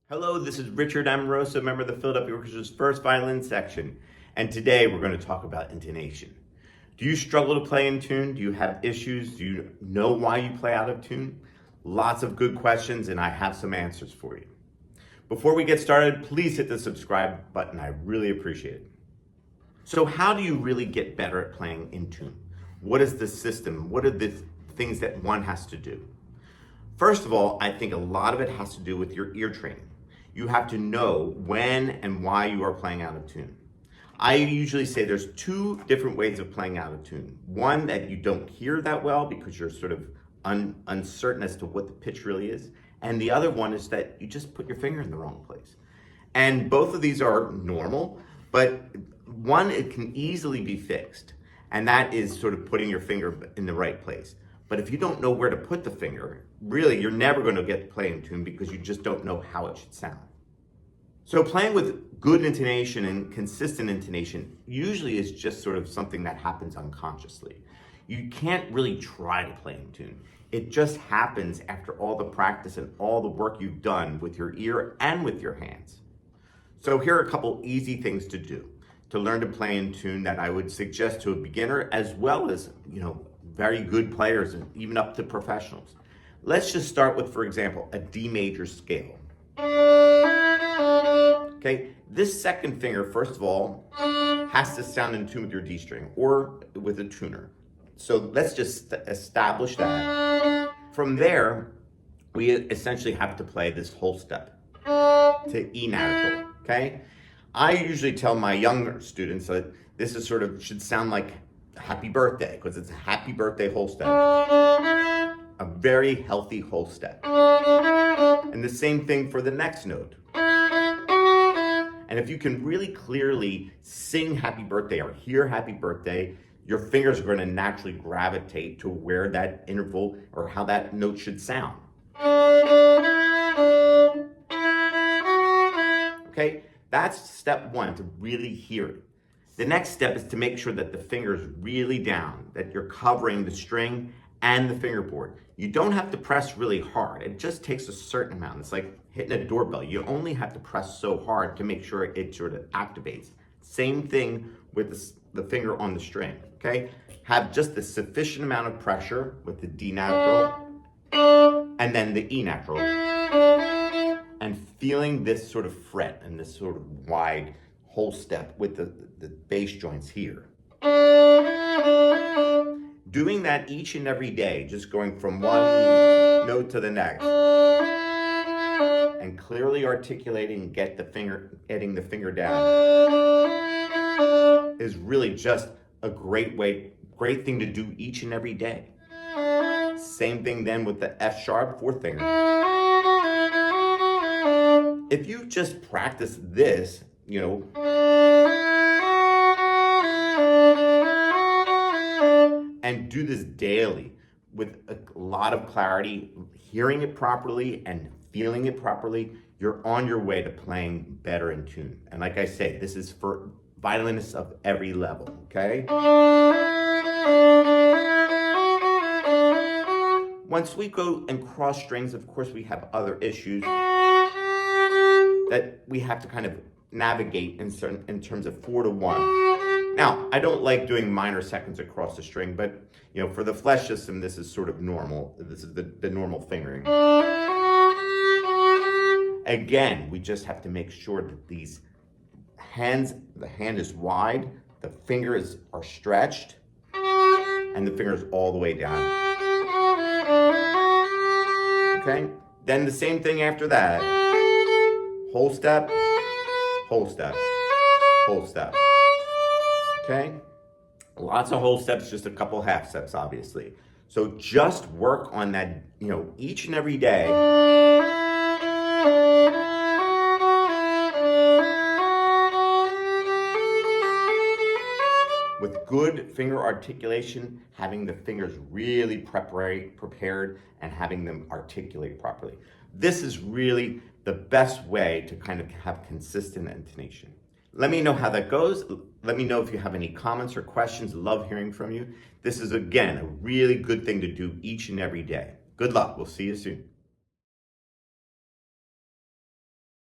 Hello, this is Richard Amoroso, member of the Philadelphia Orchestra's first violin section, and today we're going to talk about intonation. Do you struggle to play in tune? Do you have issues? Do you know why you play out of tune? Lots of good questions, and I have some answers for you. Before we get started, please hit the subscribe button. I really appreciate it. So how do you really get better at playing in tune? What is the system? What are the things that one has to do? First of all, I think a lot of it has to do with your ear training. You have to know when and why you are playing out of tune. I usually say there's two different ways of playing out of tune. One that you don't hear that well because you're sort of uncertain as to what the pitch really is. And the other one is that you just put your finger in the wrong place. And both of these are normal, but one, it can easily be fixed. And that is sort of putting your finger in the right place. But if you don't know where to put the finger, really, you're never going to get to play in tune because you just don't know how it should sound. So playing with good intonation and consistent intonation usually is just sort of something that happens unconsciously. You can't really try to play in tune. It just happens after all the practice and all the work you've done with your ear and with your hands. So here are a couple easy things to do to learn to play in tune that I would suggest to a beginner as well as, very good players and even up to professionals. Let's just start with, for example, a D major scale. Okay, this second finger, first of all, has to sound in tune with your D string or with a tuner. So let's just establish that. From there, we essentially have to play this whole step to E natural, okay? I usually tell my younger students that this is should sound like happy birthday, because it's a happy birthday whole step. A very healthy whole step. And the same thing for the next note. And if you can really clearly sing happy birthday or hear happy birthday, your fingers are going to naturally gravitate to where that interval or how that note should sound. Okay, that's step one, to really hear it. The next step is to make sure that the finger is really down, that you're covering the string and the fingerboard. You don't have to press really hard. It just takes a certain amount. It's like hitting a doorbell. You only have to press so hard to make sure it sort of activates. Same thing with the finger on the string, okay? Have just the sufficient amount of pressure with the D natural and then the E natural. And feeling this sort of fret and this sort of wide whole step with the bass joints here. Doing that each and every day, just going from one note to the next, and clearly articulating and getting the finger down, is really just a great thing to do each and every day. Same thing then with the F sharp fourth finger. If you just practice this, and do this daily with a lot of clarity, hearing it properly and feeling it properly, you're on your way to playing better in tune. And like I say, this is for violinists of every level, okay? Once we go and cross strings, of course, we have other issues that we have to kind of navigate in terms of 4-to-1. Now, I don't like doing minor seconds across the string, but for the flesh system, this is sort of normal. This is the normal fingering. Again, we just have to make sure that the hand is wide, the fingers are stretched, and the fingers all the way down. Okay? Then the same thing after that. Whole step, whole step, whole step. Okay? Lots of whole steps, just a couple half steps, obviously. So just work on that, each and every day. With good finger articulation, having the fingers really prepared and having them articulate properly. This is really the best way to kind of have consistent intonation. Let me know how that goes. Let me know if you have any comments or questions. Love hearing from you. This is, again, a really good thing to do each and every day. Good luck. We'll see you soon.